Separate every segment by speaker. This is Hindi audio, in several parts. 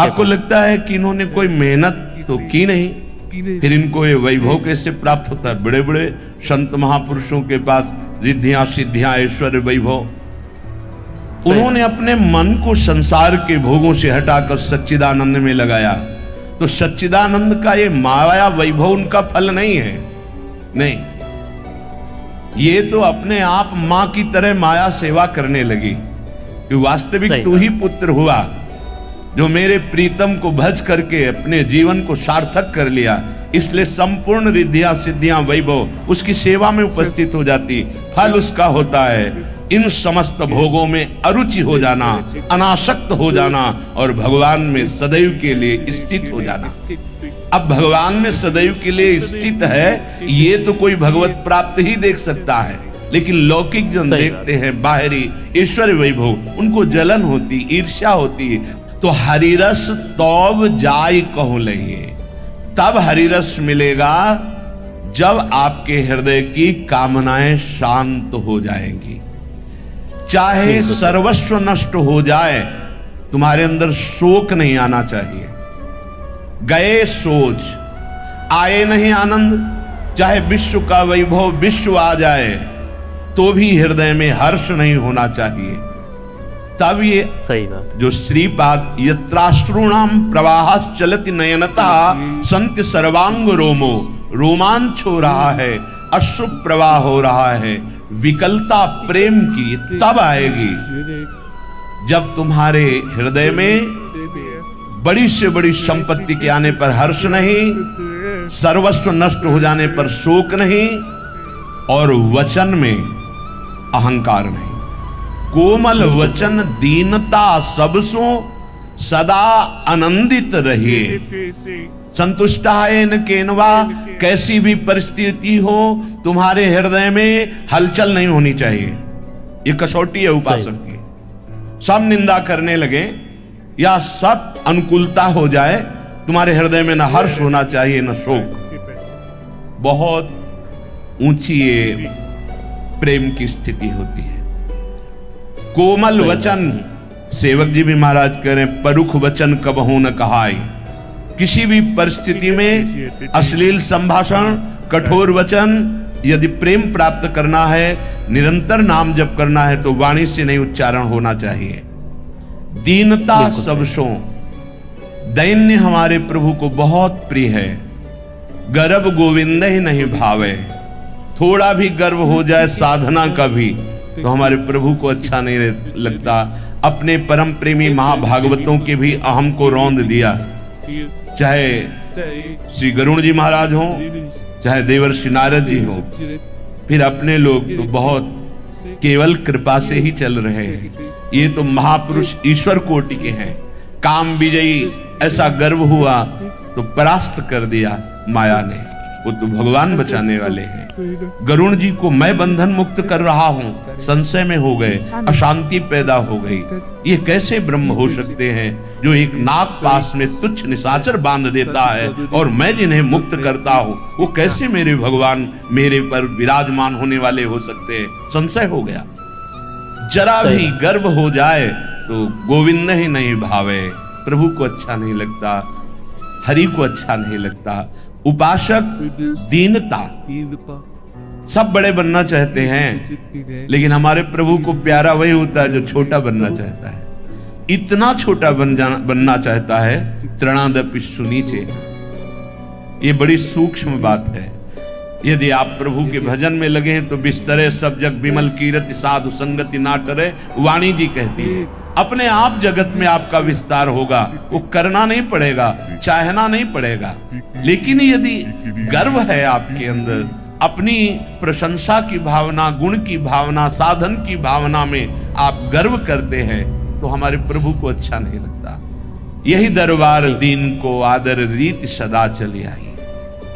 Speaker 1: आपको लगता है कि इन्होंने कोई मेहनत तो की नहीं, फिर इनको ये वैभव कैसे प्राप्त होता है? बड़े बड़े संत महापुरुषों के पास रिद्धियां सिद्धियां ऐश्वर्य वैभव, उन्होंने अपने मन को संसार के भोगों से हटाकर सच्चिदानंद में लगाया। तो सच्चिदानंद का ये माया वैभव उनका फल नहीं है, नहीं, ये तो अपने आप मां की तरह माया सेवा करने लगी कि वास्तविक तू ही पुत्र हुआ जो मेरे प्रीतम को भज करके अपने जीवन को सार्थक कर लिया। इसलिए संपूर्ण रिद्धियां सिद्धियां वैभव उसकी सेवा में उपस्थित हो जाती। फल उसका होता है इन समस्त भोगों में अरुचि हो जाना, अनासक्त हो जाना और भगवान में सदैव के लिए स्थित हो जाना। अब भगवान में सदैव के लिए स्थित है, ये तो कोई भगवत प्राप्त ही देख सकता है, लेकिन लौकिक जन देखते हैं बाहरी ईश्वर वैभव, उनको जलन होती, ईर्ष्या होती। तो हरिरस तौब जाय कहूं लइए, तब हरिरस मिलेगा जब आपके हृदय की कामनाएं शांत हो जाएंगी। चाहे सर्वस्व नष्ट हो जाए, तुम्हारे अंदर शोक नहीं आना चाहिए। गए सोच, आए नहीं आनंद। चाहे विश्व का वैभव विश्व आ जाए तो भी हृदय में हर्ष नहीं होना चाहिए। तब ये
Speaker 2: सही बात,
Speaker 1: जो श्रीपाद यत्राश्रूणाम प्रवाह चलति नयनता संत सर्वांग रोमो, रोमांच हो रहा है, अश्रु प्रवाह हो रहा है, विकलता प्रेम की तब आएगी जब तुम्हारे हृदय में बड़ी से बड़ी संपत्ति के आने पर हर्ष नहीं, सर्वस्व नष्ट हो जाने पर शोक नहीं और वचन में अहंकार नहीं। कोमल वचन दीनता सबसो सदा आनंदित रहिए। संतुष्टायन केनवा, कैसी भी परिस्थिति हो तुम्हारे हृदय में हलचल नहीं होनी चाहिए। ये कसौटी है उपासक की। सब निंदा करने लगे या सब अनुकूलता हो जाए, तुम्हारे हृदय में न हर्ष होना चाहिए न शोक। बहुत ऊंची ये प्रेम की स्थिति होती है। कोमल वचन, सेवक जी भी महाराज कह रहे हैं, परुख वचन कबहू न कहाई। किसी भी परिस्थिति में अश्लील संभाषण, कठोर वचन, यदि प्रेम प्राप्त करना है, निरंतर नाम जप करना है तो वाणी से नहीं उच्चारण होना चाहिए। दीनता सबसों, दैन्य हमारे प्रभु को बहुत प्रिय है। गर्व गोविंद ही नहीं भावे, थोड़ा भी गर्व हो जाए साधना का भी तो हमारे प्रभु को अच्छा नहीं लगता। अपने परम प्रेमी महाभागवतों के भी अहम को रौंद दिया। चाहे श्री गरुण जी महाराज हो, चाहे देवर्षि नारद जी हो, फिर अपने लोग तो बहुत केवल कृपा से ही चल रहे हैं। ये तो महापुरुष ईश्वर कोटि के हैं। काम विजयी ऐसा गर्व हुआ तो परास्त कर दिया माया ने, वो तो भगवान बचाने वाले हैं। गरुण जी को मैं बंधन मुक्त कर रहा हूं, संशय में हो गए, अशांति पैदा हो गई। ये कैसे ब्रह्म हो सकते हैं जो एक नाग पास में तुच्छ निशाचर बांध देता है और मैं जिन्हें मुक्त करता हूं, वो कैसे मेरे भगवान मेरे पर विराजमान होने वाले हो सकते हैं? संशय हो गया। जरा भी गर्व हो जाए तो गोविंद ही नहीं भावे, प्रभु को अच्छा नहीं लगता, हरि को अच्छा नहीं लगता। उपासक दीनता, सब बड़े बनना चाहते हैं, लेकिन हमारे प्रभु को प्यारा वही होता है जो छोटा बनना चाहता है। इतना छोटा बनना चाहता है, तृणादपि सुनीचे। ये बड़ी सूक्ष्म बात है। यदि आप प्रभु के भजन में लगे हैं तो बिस्तरे सब जग विमल कीरति साधु संगति ना करे, वाणी जी कहती है। अपने आप जगत में आपका विस्तार होगा, वो करना नहीं पड़ेगा, चाहना नहीं पड़ेगा। लेकिन यदि गर्व है आपके अंदर, अपनी प्रशंसा की भावना, गुण की भावना, साधन की भावना में आप गर्व करते हैं तो हमारे प्रभु को अच्छा नहीं लगता। यही दरबार दीन को आदर रीत सदा चली आई।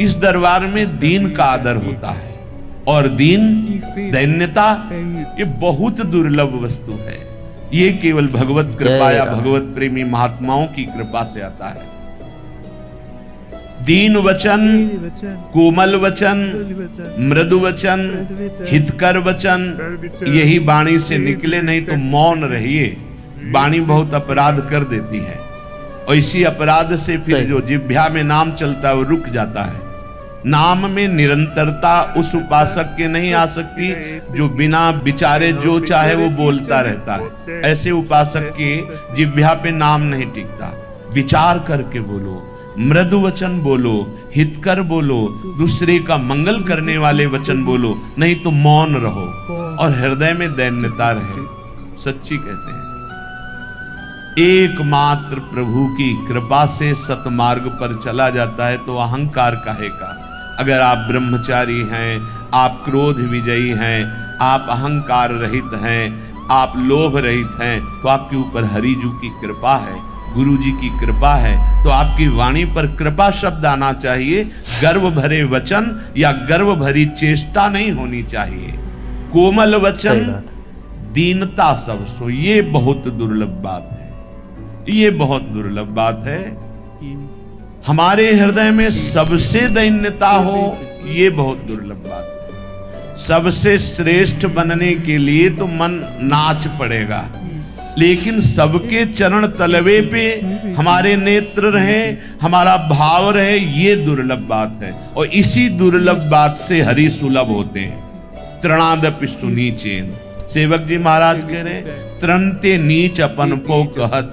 Speaker 1: इस दरबार में दीन का आदर होता है और दीन, दैन्यता, ये बहुत दुर्लभ वस्तु है। ये केवल भगवत कृपा या भगवत प्रेमी महात्माओं की कृपा से आता है। दीन वचन, कोमल वचन, मृदु वचन, हितकर वचन, यही वाणी से निकले, नहीं तो मौन रहिए। वाणी बहुत अपराध कर देती है। और इसी अपराध से फिर
Speaker 2: सही।
Speaker 1: जो जिह्वा में नाम चलता है वो रुक जाता है। नाम में निरंतरता उस उपासक के नहीं आ सकती जो बिना विचारे जो चाहे वो बोलता रहता है। ऐसे उपासक के जिह्वा पे नाम नहीं टिकता। विचार करके बोलो, मृदु वचन बोलो, हितकर बोलो, दूसरे का मंगल करने वाले वचन बोलो, नहीं तो मौन रहो और हृदय में दैन्यता रहे। सच्ची कहते हैं, एकमात्र प्रभु की कृपा से सतमार्ग पर चला जाता है तो अहंकार काहे का। अगर आप ब्रह्मचारी हैं, आप क्रोध विजयी हैं, आप अहंकार रहित हैं, आप लोभ रहित हैं, तो आपके ऊपर हरिजू की कृपा है, गुरु जी की कृपा है। तो आपकी वाणी पर कृपा शब्द आना चाहिए। गर्व भरे वचन या गर्व भरी चेष्टा नहीं होनी चाहिए। कोमल वचन, दीनता सब सो, ये बहुत दुर्लभ बात है। ये बहुत दुर्लभ बात है। हमारे हृदय में सबसे दैन्यता हो, ये बहुत दुर्लभ बात है। सबसे श्रेष्ठ बनने के लिए तो मन नाच पड़ेगा, लेकिन सबके चरण तलवे पे हमारे नेत्र रहे, हमारा भाव रहे, ये दुर्लभ बात है। और इसी दुर्लभ बात से हरि सुलभ होते हैं। तृणादपि सुनीचेन, सेवक जी महाराज कह रहे, तृणते नीच अपन को कहत,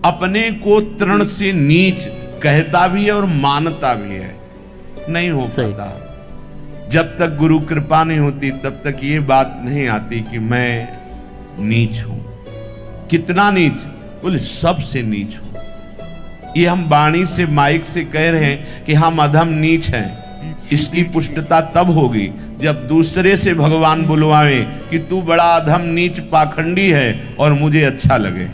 Speaker 1: अपने को तृण से नीच कहता भी है और मानता भी है। नहीं हो पाता। जब तक गुरु कृपा नहीं होती तब तक ये बात नहीं आती कि मैं नीच हूं। कितना नीच? बोले सबसे नीच हूं। ये हम वाणी से, माइक से कह रहे हैं कि हम अधम नीच हैं। इसकी पुष्टता तब होगी जब दूसरे से भगवान बुलवावे कि तू बड़ा अधम नीच पाखंडी है और मुझे अच्छा लगे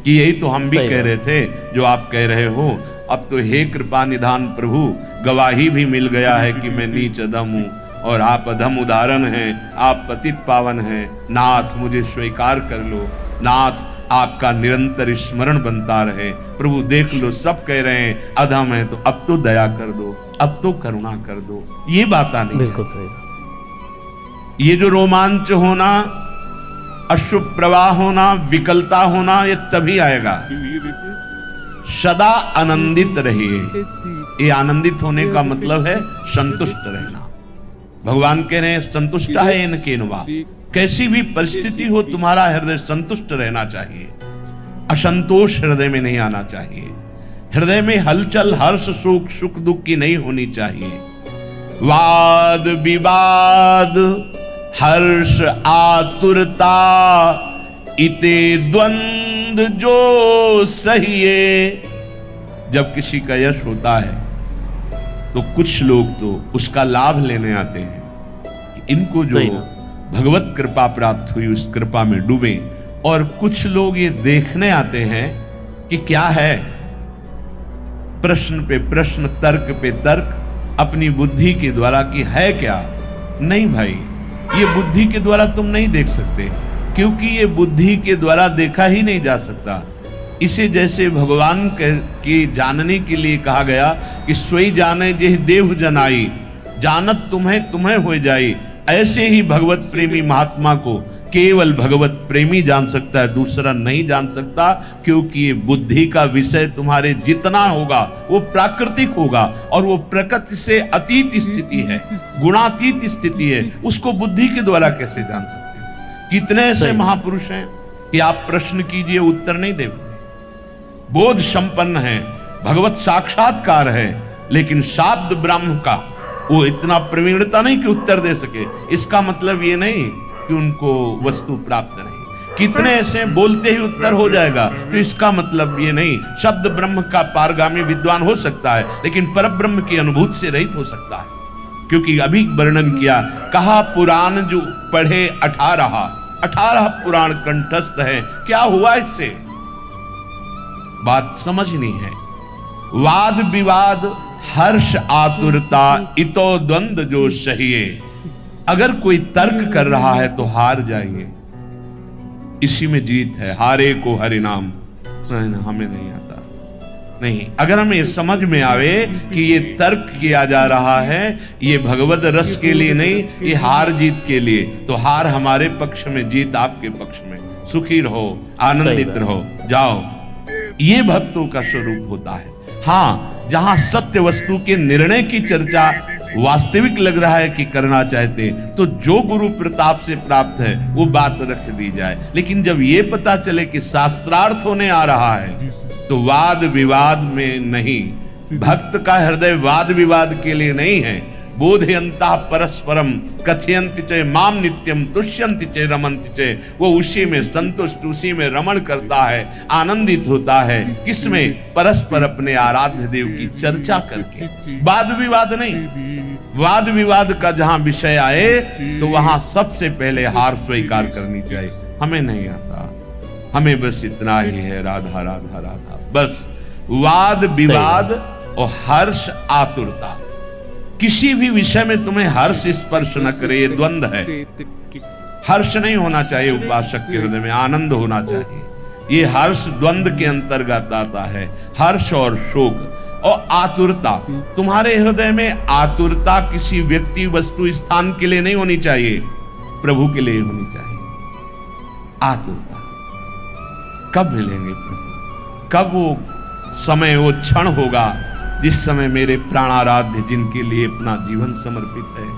Speaker 1: कि यही तो हम भी कह रहे थे जो आप कह रहे हो। अब तो हे कृपा निधान प्रभु, गवाही भी मिल गया है कि मैं नीच अधम हूं और आप अधम उदाहरण हैं, आप पतित पावन हैं। नाथ मुझे स्वीकार कर लो, नाथ आपका निरंतर स्मरण बनता रहे। प्रभु देख लो, सब कह रहे हैं अधम है, तो अब तो दया कर दो, अब तो करुणा कर दो। ये बात आनी
Speaker 2: बिल्कुल सही।
Speaker 1: ये जो रोमांच होना, अशुभ प्रवाह होना, विकलता होना, ये तभी आएगा। सदा आनंदित रहिए। ये आनंदित होने का मतलब है संतुष्ट रहना। भगवान कह रहे हैं संतुष्ट है इन केनवा। कैसी भी परिस्थिति हो, तुम्हारा हृदय संतुष्ट रहना चाहिए। असंतोष हृदय में नहीं आना चाहिए। हृदय में हलचल, हर्ष, सुख, सुख दुख की नहीं होनी चाहिए। वाद विवाद, हर्ष आतुरता, इते द्वंद जो सहिए। जब किसी का यश होता है तो कुछ लोग तो उसका लाभ लेने आते हैं। इनको जो भगवत कृपा प्राप्त हुई उस कृपा में डूबे, और कुछ लोग ये देखने आते हैं कि क्या है, प्रश्न पे प्रश्न, तर्क पे तर्क, अपनी बुद्धि के द्वारा कि है क्या। नहीं भाई, ये बुद्धि के द्वारा तुम नहीं देख सकते, क्योंकि ये बुद्धि के द्वारा देखा ही नहीं जा सकता। इसे जैसे भगवान के जानने के लिए कहा गया कि सोई जाने जेह देव जनाई, जानत तुम्हें तुम्हें हो जाई। ऐसे ही भगवत प्रेमी महात्मा को केवल भगवत प्रेमी जान सकता है, दूसरा नहीं जान सकता। क्योंकि ये बुद्धि का विषय तुम्हारे जितना होगा वो प्राकृतिक होगा, और वो प्रकृति से अतीत स्थिति है, गुणातीत स्थिति है। उसको बुद्धि के द्वारा कैसे जान सकते हैं? कितने ऐसे महापुरुष हैं कि आप प्रश्न कीजिए, उत्तर नहीं दे, बोध संपन्न है, भगवत साक्षात्कार है, लेकिन शाब्द ब्रह्म का वो इतना प्रवीणता नहीं कि उत्तर दे सके। इसका मतलब ये नहीं कि उनको वस्तु प्राप्त नहीं। कितने ऐसे बोलते ही उत्तर हो जाएगा, तो इसका मतलब ये नहीं। शब्द ब्रह्म का पारगामी विद्वान हो सकता है, लेकिन पर ब्रह्म की अनुभूति से रहित हो सकता है। क्योंकि अभी वर्णन किया, कहा पुराण जो पढ़े 18 पुराण कंठस्थ है। क्या हुआ इससे? बात समझनी है। वाद विवाद, हर्ष आतुरता, इतो द्वंद जो सहिए। अगर कोई तर्क कर रहा है तो हार जाइए, इसी में जीत है। हारे को हरि नाम, हमें नहीं आता। नहीं, अगर हमें समझ में आवे कि ये तर्क किया जा रहा है, ये भगवत रस के लिए नहीं, ये हार जीत के लिए, तो हार हमारे पक्ष में, जीत आपके पक्ष में। सुखी रहो, आनंदित रहो, जाओ। ये भक्तों का स्वरूप होता है। हाँ, जहां सत्य वस्तु के निर्णय की चर्चा वास्तविक लग रहा है कि करना चाहते, तो जो गुरु प्रताप से प्राप्त है वो बात रख दी जाए। लेकिन जब ये पता चले कि शास्त्रार्थ होने आ रहा है, तो वाद विवाद में नहीं। भक्त का हृदय वाद विवाद के लिए नहीं है। बोधयन्तः परस्परम कथयन्ति च माम नित्यम तुष्यन्ति च रमन्ति च, वो उसी में संतुष्ट, उसी में रमण करता है, आनंदित होता है। किसमें? परस्पर अपने आराध्य देव की चर्चा करके, वाद विवाद नहीं। वाद विवाद का जहां विषय आए तो वहां सबसे पहले हार स्वीकार करनी चाहिए। हमें नहीं आता, हमें बस इतना ही है, राधा राधा राधा, बस। वाद विवाद और हर्ष आतुरता, किसी भी विषय में तुम्हें हर्ष स्पर्श न करे, ये द्वंद्व है। हर्ष नहीं होना चाहिए उपासक के हृदय में, आनंद होना चाहिए। ये हर्ष द्वंद्व के अंतर्गत आता है, हर्ष और शोक। और आतुरता, तुम्हारे हृदय में आतुरता किसी व्यक्ति वस्तु स्थान के लिए नहीं होनी चाहिए, प्रभु के लिए होनी चाहिए। आतुरता, कब मिलेंगे प्रभु, कब वो समय, वो क्षण होगा जिस समय मेरे प्राणाराध्य जिनके लिए अपना जीवन समर्पित है,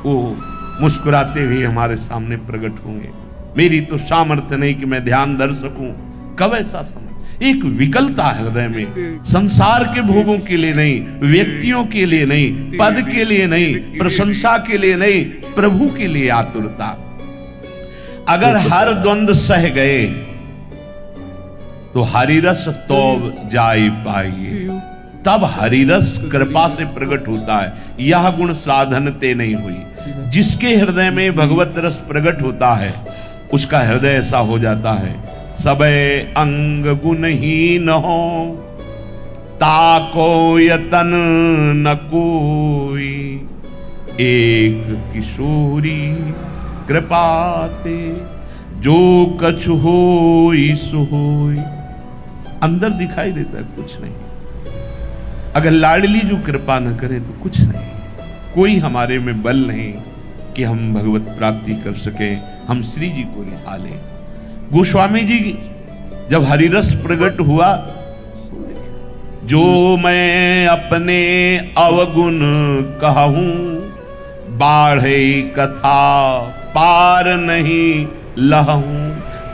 Speaker 1: वो मुस्कुराते हुए हमारे सामने प्रकट होंगे। मेरी तो सामर्थ्य नहीं कि मैं ध्यान धर सकूं। कब ऐसा समय? एक विकलता हृदय में, संसार के भोगों के लिए नहीं, व्यक्तियों के लिए नहीं, पद के लिए नहीं, प्रशंसा के लिए नहीं, प्रभु के लिए आतुरता। अगर हर द्वंद्व सह गए तो हरिरस तौब जाई पाइए। तब हरिरस कृपा से प्रकट होता है। यह गुण साधन ते नहीं हुई। जिसके हृदय में भगवत रस प्रकट होता है, उसका हृदय ऐसा हो जाता है, सबे अंग गुणहीन हो, ताको यतन न कोई, एक किशोरी कृपाते, जो कछु होई सो होई। अंदर दिखाई देता है कुछ नहीं। अगर लाडली जो कृपा न करे तो कुछ नहीं। कोई हमारे में बल नहीं कि हम भगवत प्राप्ति कर सके, हम श्री जी को रिझा लें। गोस्वामी जी जब हरिरस प्रकट हुआ, जो मैं अपने अवगुण कहूं, बाढ़े कथा पार नहीं लहूं,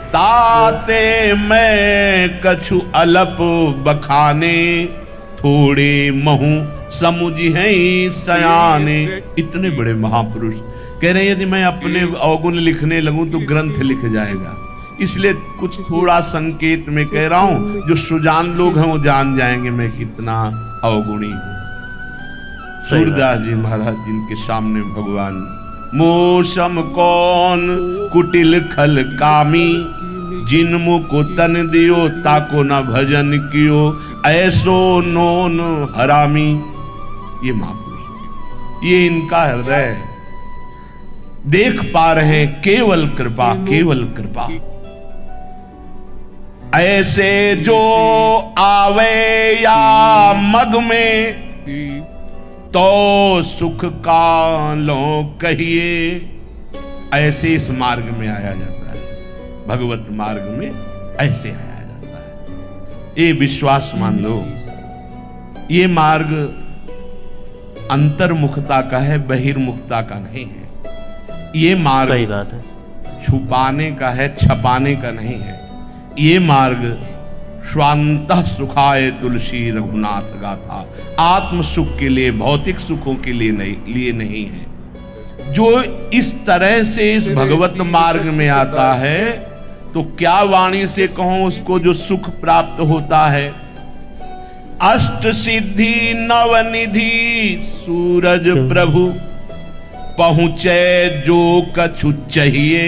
Speaker 1: ताते मैं कछु अलप बखाने, थोड़े महू समुझ हैं सयाने। इतने बड़े महापुरुष कह रहे हैं, यदि मैं अपने अवगुण लिखने लगूं तो ग्रंथ लिख जाएगा। इसलिए कुछ थोड़ा संकेत में कह रहा हूं, जो सुजान लोग हैं वो जान जाएंगे मैं कितना अवगुणी हूं। सूरदास जी महाराज जिनके सामने भगवान, मोसम कौन कुटिल खल कामी, जिन मुको तन दियो ताको न भजन कियो, ऐसो नोन हरामी। ये महापुरुष, ये इनका हृदय है। देख पा रहे हैं केवल कृपा, केवल कृपा। ऐसे जो आवे या मग में, तो सुख कालो कहिए। ऐसे इस मार्ग में आया जाता है, भगवत मार्ग में ऐसे आया जाता है। ये विश्वास मान लो, ये मार्ग अंतर्मुखता का है, बहिर्मुखता का नहीं है। ये मार्ग
Speaker 2: सही बात है,
Speaker 1: छुपाने का है, छपाने का नहीं है। ये मार्ग स्वांतः सुखाय तुलसी रघुनाथ गाथा, आत्म सुख के लिए, भौतिक सुखों के लिए नहीं है। जो इस तरह से इस भगवत मार्ग में आता है, तो क्या वाणी से कहूं उसको जो सुख प्राप्त होता है। अष्ट सिद्धि नवनिधि सूरज प्रभु, पहुंचे जो कछु चाहिए।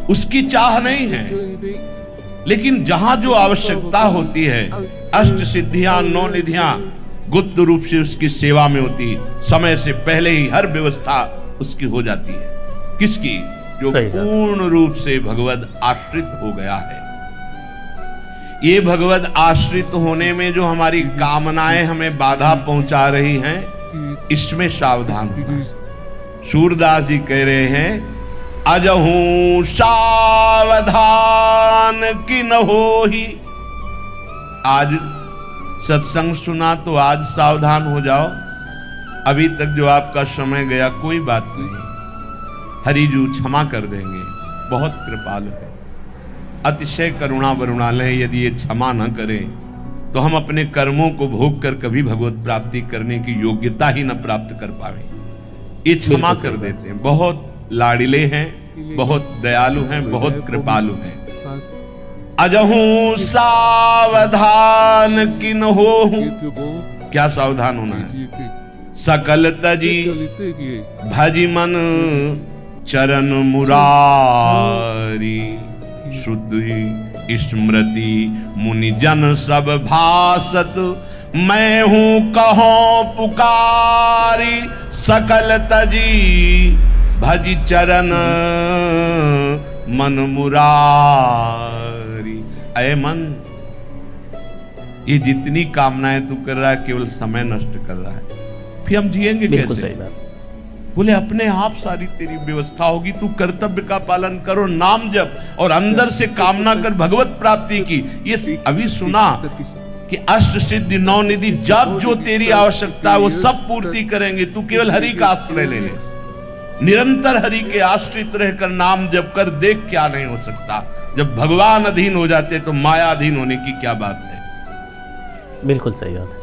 Speaker 1: उसकी चाह नहीं है, लेकिन जहां जो आवश्यकता होती है, अष्ट सिद्धियां नौ निधियां गुप्त रूप से उसकी सेवा में होती, समय से पहले ही हर व्यवस्था उसकी हो जाती है। किसकी? जो पूर्ण रूप से भगवत आश्रित हो गया है। ये भगवत आश्रित होने में जो हमारी कामनाएं हमें बाधा पहुंचा रही हैं, इसमें सावधान होना। सूरदास जी कह रहे हैं, अजहू सावधान कि न होही, आज सत्संग सुना तो आज सावधान हो जाओ, अभी तक जो आपका समय गया कोई बात नहीं, हरिजू क्षमा कर देंगे, बहुत कृपालु है, अतिशय करुणा वरुणालय। यदि ये क्षमा न करें तो हम अपने कर्मों को भोग कर कभी भगवत प्राप्ति करने की योग्यता ही न प्राप्त कर पावे। ये क्षमा कर देते हैं, बहुत लाडिले हैं, बहुत दयालु हैं, बहुत कृपालु हैं। अजहू सावधान किन हो, क्या सावधान होना है? सकल तजी भजी मन चरण मुरारी, शुद्धि स्मृति मुनि जन सब भासत, मैं हूं कहो पुकारी, सकल तजी भजी चरण मन मुरारी। अय मन, ये जितनी कामनाएं तू कर रहा है केवल समय नष्ट कर रहा है, फिर हम जिएंगे कैसे? बोले अपने आप सारी तेरी व्यवस्था होगी, तू कर्तव्य का पालन करो, नाम जप और अंदर से कामना कर भगवत प्राप्ति की। ये अभी सुना कि अष्ट सिद्धि नौ निधि जब जो तेरी आवश्यकता है वो सब पूर्ति करेंगे, तू केवल हरि का आश्रय ले ले, निरंतर हरि के आश्रित रहकर नाम जप कर, देख क्या नहीं हो सकता। जब भगवान अधीन हो जाते तो माया अधीन होने की क्या बात है?
Speaker 2: बिल्कुल सही बात है।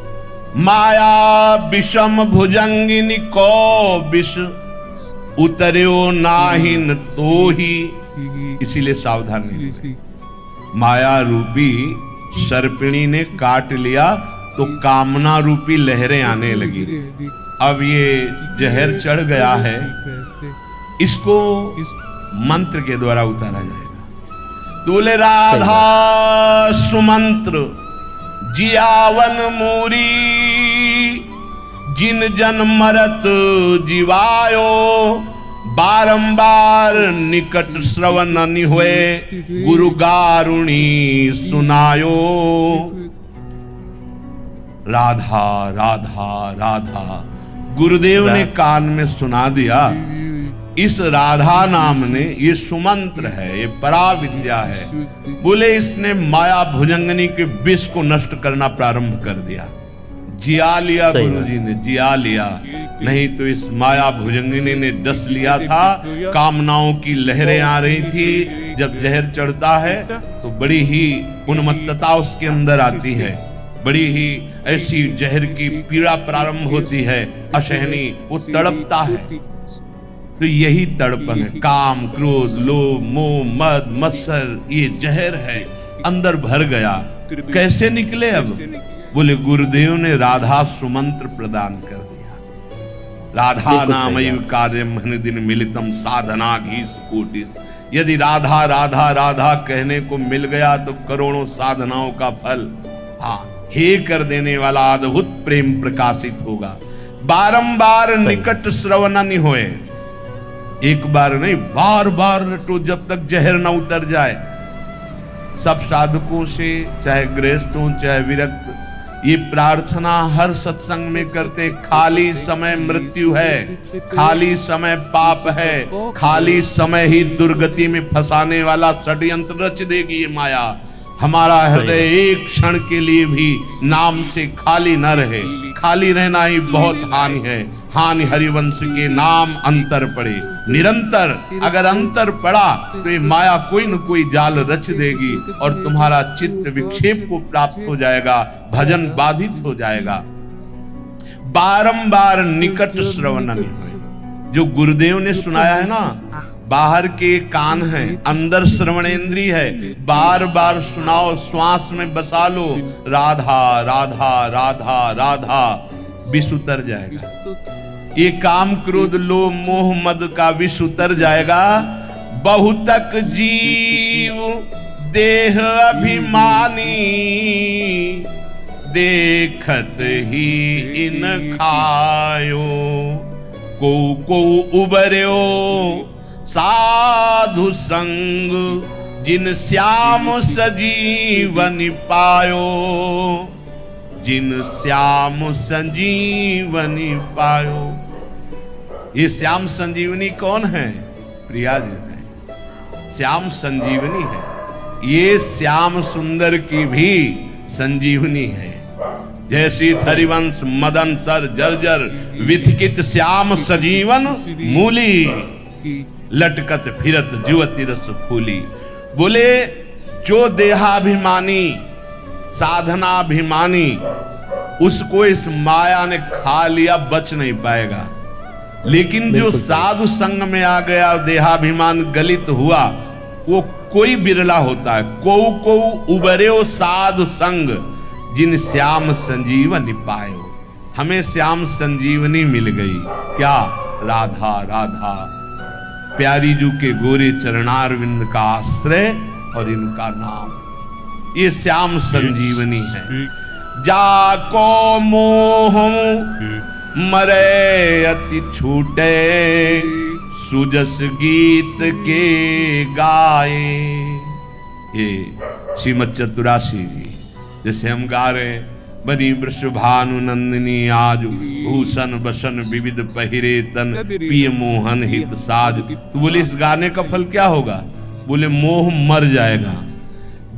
Speaker 1: माया विषम भुजंगिनी को विष उतर्यो नाहिन तो ही, इसीलिए सावधान नहीं। माया रूपी सर्पिणी ने काट लिया तो कामना रूपी लहरें आने लगी। अब ये जहर चढ़ गया है, इसको मंत्र के द्वारा उतारा जाएगा। बोले राधा सुमंत्र जियावन मूरी, जिन जन मरत जीवायो, बारंबार निकट श्रवण नि हुए, गुरु गारुणी सुनायो। राधा राधा राधा गुरुदेव ने कान में सुना दिया। इस राधा नाम ने, ये सुमंत्र है, ये पराविद्या है। बोले इसने माया भुजंगनी के विष को नष्ट करना प्रारंभ कर दिया। जिया लिया गुरुजी ने, जिया लिया, नहीं तो इस माया भुजंगनी ने डस लिया था। कामनाओं की लहरें आ रही थी। जब जहर चढ़ता है तो बड़ी ही उन्मत्तता उसके अंदर आती है, बड़ी ही ऐसी जहर की पीड़ा प्रारंभ होती है, असहनी, वो तड़पता है। तो यही तड़पन है, काम क्रोध लोभ मोह मद मत्सर, ये जहर है, अंदर भर गया। कैसे निकले अब? बोले गुरुदेव ने राधा सुमंत्र प्रदान कर दिया। राधा नामैव कार्यम दिन मिलितम साधना घीस कोटिस। यदि राधा राधा राधा कहने को मिल गया तो करोड़ों साधनाओं का फल हे कर देने वाला अद्भुत प्रेम प्रकाशित होगा। बारंबार निकट श्रवण नहीं होए, एक बार नहीं बार बार रटो जब तक जहर न उतर जाए। सब साधकों से, चाहे गृहस्थ हो चाहे विरक्त, ये प्रार्थना हर सत्संग में करते। खाली समय मृत्यु है, खाली समय पाप है, खाली समय ही दुर्गति में फंसाने वाला षड्यंत्र रच देगी ये माया। हमारा हृदय एक क्षण के लिए भी नाम से खाली न रहे। खाली रहना ही बहुत हानि है। हानि हरिवंश के नाम अंतर पड़े। निरंतर अगर अंतर पड़ा तो ये माया कोई न कोई जाल रच देगी और तुम्हारा चित्त विक्षेप को प्राप्त हो जाएगा, भजन बाधित हो जाएगा। बारंबार निकट श्रवण नहीं हुए। जो गुरुदेव ने सुनाया है ना, बाहर के कान है, अंदर श्रवणेंद्री है, बार बार सुनाओ, श्वास में बसा लो, राधा राधा राधा राधा, विष उतर जाएगा। ये काम क्रोध लोभ मोह मद का विष उतर जाएगा। बहुतक जीव देह अभिमानी, देखत ही इन खायो, को उबर्यो साधु संग, जिन श्याम सजीवन पायो, जिन श्याम संजीवनी पायो। ये श्याम संजीवनी कौन है? प्रिया जी है, श्याम संजीवनी है। ये श्याम सुंदर की भी संजीवनी है। जैसी थरिवंश मदन सर जर्जर विथिकित श्याम सजीवन मूली, लटकत फिरत जुवती रस फूली। बोले जो देहाभिमानी साधनाभिमानी उसको इस माया ने खा लिया, बच नहीं पाएगा। लेकिन जो साधु संग में आ गया, देहाभिमान गलित हुआ, वो कोई बिरला होता है। को उबरे साधु संग जिन श्याम संजीवनी पायो। हमें श्याम संजीवनी मिल गई। क्या? राधा राधा, प्यारी जू के गोरे चरणारविंद का आश्रय और इनका नाम, ये श्याम संजीवनी है। जाको मोह मरे अति छूटे, सुजस गीत के गाए। ये श्रीमद चतुराशी जी जैसे हम गा रहे, बनी वृषभानु नंदिनी आज, भूषण बसन विविध पहिरे तन, पिय मोहन हित साज। तो बोले इस गाने का फल क्या होगा? बोले मोह मर जाएगा।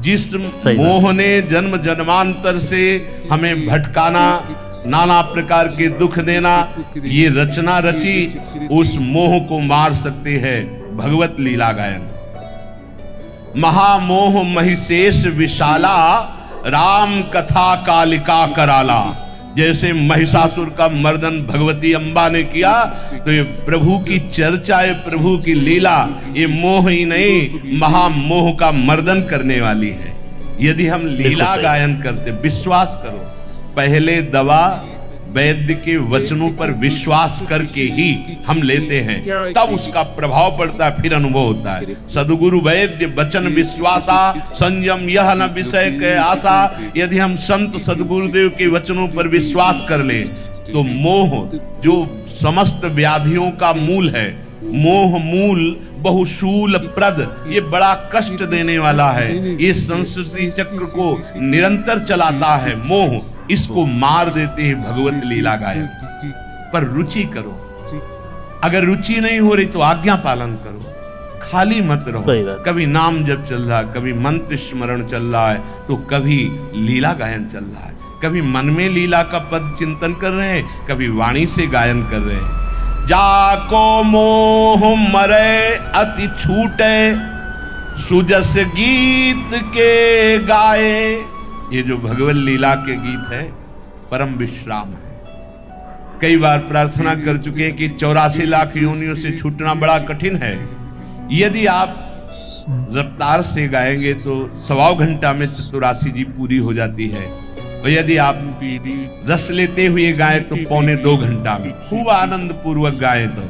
Speaker 1: जिस मोह ने जन्म जन्मांतर से हमें भटकाना, नाना प्रकार के दुख देना, ये रचना रची उस मोह को मार सकते हैं भगवत लीला गायन। महामोह महिषेष विशाला, राम कथा कालिका कराला। जैसे महिषासुर का मर्दन भगवती अम्बा ने किया, तो ये प्रभु की चर्चा है, प्रभु की लीला, ये मोह ही नहीं महामोह का मर्दन करने वाली है। यदि हम लीला गायन करते, विश्वास करो, पहले दवा वैद्य के वचनों पर विश्वास करके ही हम लेते हैं, तब उसका प्रभाव पड़ता है, फिर अनुभव होता है। सदगुरु वैद्य वचन विश्वासा, संयम यह न विषय के आशा। यदि हम संत सदगुरुदेव के वचनों पर विश्वास कर ले, तो मोह जो समस्त व्याधियों का मूल है, मोह मूल बहुशूल प्रद, ये बड़ा कष्ट देने वाला है। ये संस्कृति चक्र को निरंतर चलाता है मोह, इसको मार देते हैं भगवत लीला गायन। पर रुचि करो, अगर रुचि नहीं हो रही तो आज्ञा पालन करो, खाली मत रहो। कभी नाम जप चल रहा है, कभी मंत्र स्मरण चल रहा है, तो कभी लीला गायन चल रहा है। कभी मन में लीला का पद चिंतन कर रहे हैं, कभी वाणी से गायन कर रहे हैं। जाको मोह मरे अति छूटे, सुजस गीत के गाए। ये जो भगवत लीला के गीत है, परम विश्राम है। कई बार प्रार्थना कर चुके हैं कि 84 लाख योनियों से छूटना बड़ा कठिन है। यदि आप रफ्तार से गाएंगे तो 1.25 घंटा में चतुराशी जी पूरी हो जाती है, और यदि आप रस लेते हुए गाएं तो 1.25 घंटा में, खूब आनंद पूर्वक गाएं तो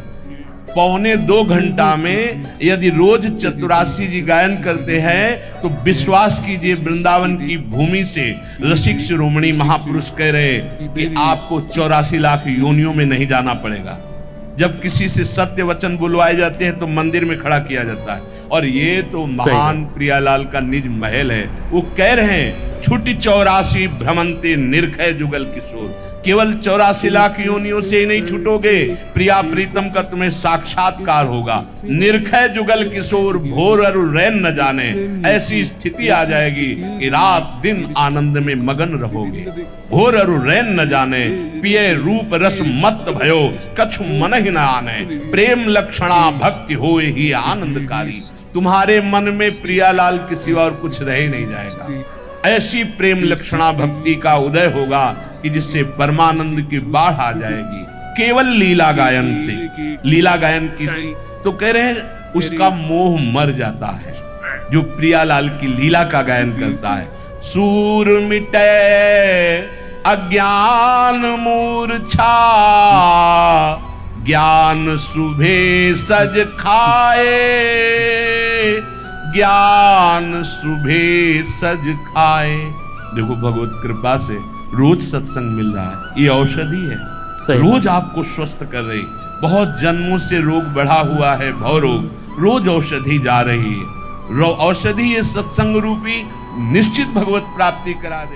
Speaker 1: 1.25 घंटा में यदि रोज चतुराशी जी गायन करते हैं, तो विश्वास कीजिए वृंदावन की भूमि से रसिक शिरोमणि महापुरुष कह रहे कि आपको 84 लाख योनियों में नहीं जाना पड़ेगा। जब किसी से सत्य वचन बुलवाए जाते हैं तो मंदिर में खड़ा किया जाता है, और ये तो महान प्रियालाल का निज महल है। वो कह रहे हैं, छुटी 84 भ्रमंते निर्खय जुगल किशोर। केवल 84 लाख योनियों से ही नहीं छूटोगे, प्रिया प्रीतम का तुम्हें साक्षात्कार होगा। निर्खय जुगल किशोर भोर अरु रैन न जाने, ऐसी स्थिति आ जाएगी कि रात दिन आनंद में मगन रहोगे। भोर अरु रैन न जाने, पिए रूप रस मत भयो, कछु मन ही न आने। प्रेम लक्षणा भक्ति होए ही आनंदकारी। तुम्हारे मन में प्रियालाल के सिवा और कुछ रह नहीं जाएगा। ऐसी प्रेम लक्षणा भक्ति का उदय होगा कि जिससे परमानंद की बाढ़ आ जाएगी, केवल लीला गायन से। लीला गायन की तो कह रहे हैं उसका मोह मर जाता है, जो प्रियालाल की लीला का गायन करता है। सूर मिटे अज्ञान मूर्छा, ज्ञान सुभे सज खाए। ज्ञान सुभे सज खाए। देखो भगवत कृपा से रोज सत्संग मिल रहा है, ये औषधि है, रोज आपको स्वस्थ कर रही। बहुत जन्मों से रोग बढ़ा हुआ है, भव रोग, रोज औषधि जा रही है। औषधि ये सत्संग रूपी निश्चित भगवत प्राप्ति करा दे।